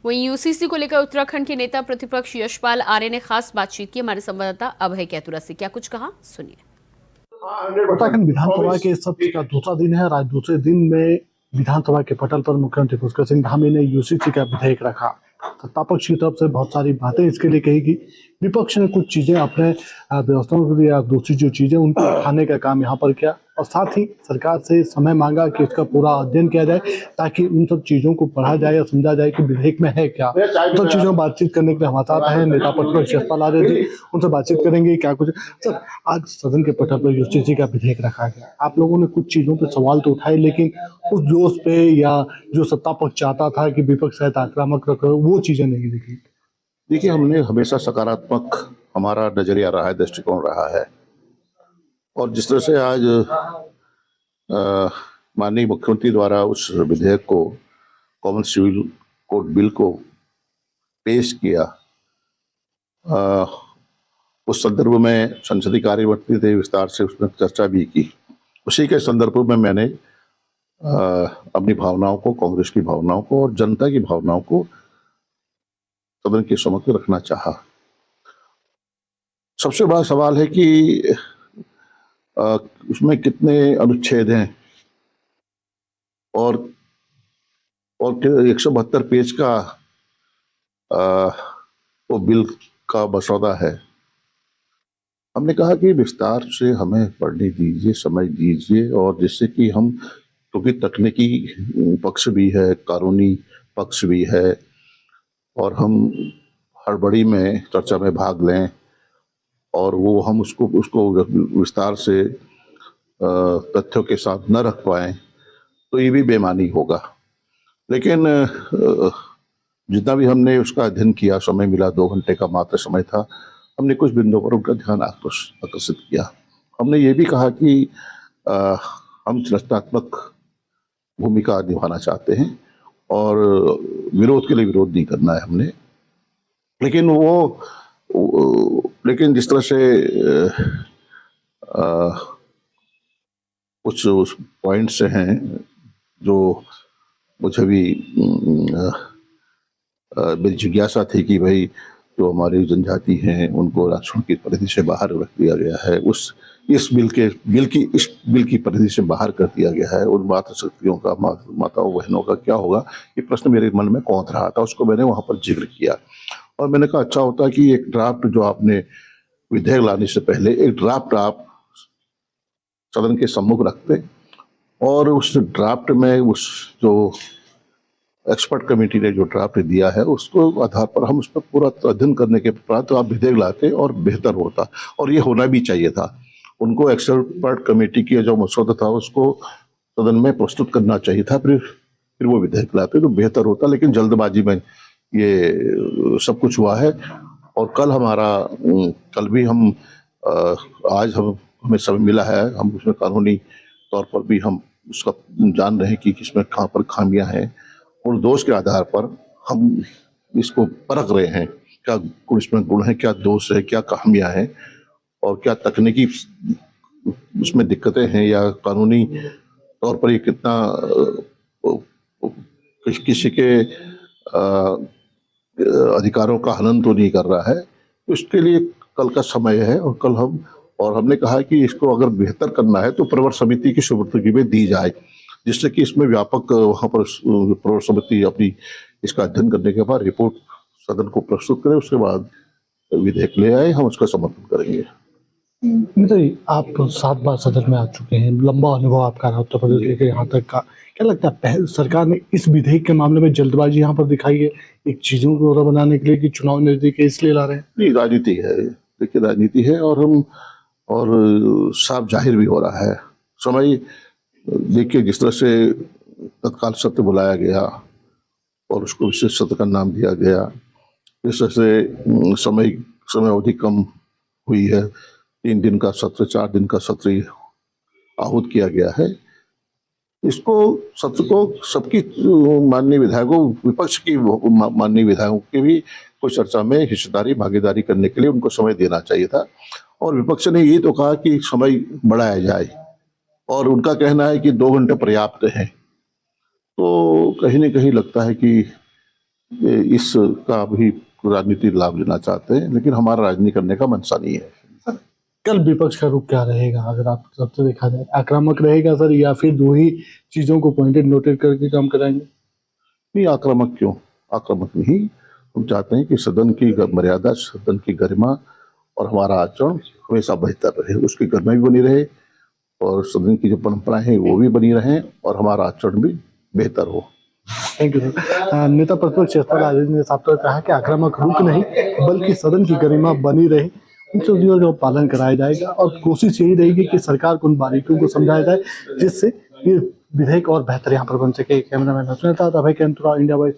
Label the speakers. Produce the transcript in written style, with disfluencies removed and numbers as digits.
Speaker 1: वहीं यूसीसी को लेकर उत्तराखंड के नेता प्रतिपक्ष यशपाल आर्य ने खास बातचीत की। हमारे संवाददाता अभय कैतुरा से क्या कुछ कहा, सुनिए।
Speaker 2: उत्तराखंड विधानसभा के सत्र का दूसरा दिन है और आज दूसरे दिन में विधानसभा के पटल पर मुख्यमंत्री पुष्कर सिंह धामी ने यूसीसी का विधेयक रखा। सत्तापक्ष की तरफ से बहुत सारी बातें इसके लिए कही गई। विपक्ष ने कुछ चीजें अपने व्यवस्थाओं के लिए, दूसरी जो चीजें उनको उठाने का काम यहाँ पर किया और साथ ही सरकार से समय मांगा कि इसका पूरा अध्ययन किया जाए ताकि उन सब चीजों को पढ़ा जाए या समझा जाए कि विधेयक में है क्या। उन सब चीजों में बातचीत करने के लिए हमारे साथ है नेता प्रतिपक्ष यशपाल आर्य जी, उनसे बातचीत करेंगे क्या कुछ। सर, आज सदन के पटल पर यूसीसी का विधेयक रखा गया, आप लोगों ने कुछ चीजों पर सवाल तो उठाए, लेकिन उस जोश पे या जो सत्ता पक्ष चाहता था कि विपक्ष शायद आक्रामक रखे, वो चीजें नहीं दिखी।
Speaker 3: देखिए, हमने हमेशा सकारात्मक हमारा नजरिया रहा है, दृष्टिकोण रहा है और जिस तरह से आज माननीय मुख्यमंत्री द्वारा उस विधेयक को, कॉमन सिविल कोड बिल को पेश किया, उस संदर्भ में संसदीय कार्य मंत्री ने विस्तार से उसमें चर्चा भी की। उसी के संदर्भ में मैंने अपनी भावनाओं को, कांग्रेस की भावनाओं को और जनता की भावनाओं को सदन के समक्ष रखना चाहा। सबसे बड़ा सवाल है कि उसमें कितने अनुच्छेद हैं और 172 पेज का वो बिल का मसौदा है। हमने कहा कि विस्तार से हमें पढ़ने दीजिए, समझ दीजिए और जिससे कि हम, क्योंकि तकनीकी पक्ष भी है, कानूनी पक्ष भी है और हम हड़बड़ी में चर्चा में भाग लें और वो हम उसको विस्तार से तथ्यों के साथ न रख पाएं तो ये भी बेईमानी होगा। लेकिन जितना भी हमने उसका अध्ययन किया, समय मिला, 2 घंटे का मात्र समय था, हमने कुछ बिंदुओं पर उनका ध्यान आकर्षित किया। हमने ये भी कहा कि हम रचनात्मक भूमिका निभाना चाहते हैं और विरोध के लिए विरोध नहीं करना है हमने। लेकिन जिस तरह से कुछ पॉइंट्स हैं जो मुझे भी मेरी जिज्ञासा थी कि भाई जो हमारी जनजाति हैं उनको आरक्षण की परिधि से बाहर रख दिया गया है, इस बिल की परिधि से बाहर कर दिया गया है, उन मातृशक्तियों का, माताओं बहनों का क्या होगा, ये प्रश्न मेरे मन में कौंध रहा था। उसको मैंने वहां पर जिक्र किया और मैंने कहा अच्छा होता कि एक ड्राफ्ट जो आपने विधेयक लाने से पहले एक ड्राफ्ट आप सदन के सम्मुख रखते और उस ड्राफ्ट में उस जो एक्सपर्ट कमेटी ने जो ड्राफ्ट दिया है उसको आधार पर हम उस पर पूरा अध्ययन करने के बाद तो आप विधेयक लाते और बेहतर होता और ये होना भी चाहिए था। उनको एक्सपर्ट कमेटी की जो मसौदा था उसको सदन में प्रस्तुत करना चाहिए था, फिर वो विधेयक लाते तो बेहतर होता। लेकिन जल्दबाजी में ये सब कुछ हुआ है और कल भी हम आज हमें समय मिला है, हम उसमें कानूनी तौर पर भी हम उसका जान रहे हैं कि किसमें कहाँ पर खामियां हैं और दोष के आधार पर हम इसको परख रहे हैं, क्या इसमें गुण है, क्या दोष है, क्या खामियां हैं और क्या तकनीकी उसमें दिक्कतें हैं या कानूनी तौर पर ये कितना किसी के अधिकारों का हनन तो नहीं कर रहा है। तो इसके लिए कल का समय है और हमने कहा कि इसको अगर बेहतर करना है तो प्रवर समिति की सुपुर्दगी में दी जाए, जिससे कि इसमें व्यापक वहाँ पर प्रवर समिति अपनी इसका अध्ययन करने के बाद रिपोर्ट सदन को प्रस्तुत करे, उसके बाद विधेयक ले आए, हम उसका समर्थन करेंगे।
Speaker 2: मित्र जी, आप 7 बार सदन में आ चुके हैं, लंबा अनुभव आपका रहा उत्तर प्रदेश लेकर यहाँ तक का, क्या लगता है पहले सरकार ने इस विधेयक के मामले में जल्दबाजी यहाँ पर दिखाई है एक चीजों को बनाने के लिए कि चुनाव नजदीक है इसलिए ला रहे हैं?
Speaker 3: नहीं, राजनीति है, देखिए राजनीति है और साफ जाहिर भी हो रहा है। समय देखिए जिस तरह से तत्काल सत्र बुलाया गया और उसको विशेष सत्र का नाम दिया गया, इस तरह से समय अवधि कम हुई है, 3 दिन का सत्र, 4 दिन का सत्र आहूत किया गया है। सत्र को सबकी माननीय विधायकों, विपक्ष की माननीय विधायकों की भी कोई चर्चा में हिस्सेदारी, भागीदारी करने के लिए उनको समय देना चाहिए था और विपक्ष ने ये तो कहा कि समय बढ़ाया जाए और उनका कहना है कि 2 घंटे पर्याप्त है। तो कहीं न कहीं लगता है कि इसका भी राजनीति लाभ लेना चाहते हैं, लेकिन हमारा राजनीति करने का मनसा नहीं है।
Speaker 2: कल विपक्ष का रुख क्या रहेगा अगर आप सबसे देखा जाए, आक्रामक रहेगा सर या फिर दो ही चीजों को पॉइंटेड नोटेड करके काम कराएंगे?
Speaker 3: नहीं, आक्रामक क्यों? आक्रामक नहीं, हम चाहते हैं कि सदन की मर्यादा, सदन की गरिमा और हमारा आचरण हमेशा बेहतर रहे, उसकी गरिमा भी बनी रहे और सदन की जो परंपराएं हैं वो भी बनी रहें और हमारा आचरण भी बेहतर हो।
Speaker 2: Thank you sir. नेता प्रतिपक्ष यशपाल आर्य ने साफ तौर कहा कि आक्रामक रुख नहीं बल्कि सदन की गरिमा बनी रहे, उन चीजों का पालन कराया जाएगा और कोशिश यही रहेगी कि सरकार को उन बारीकियों को समझाया जाए जिससे ये विधेयक और बेहतर यहाँ पर बन सके। कैमरामैन हसन के साथ अभय केंद्र, इंडिया वाइज।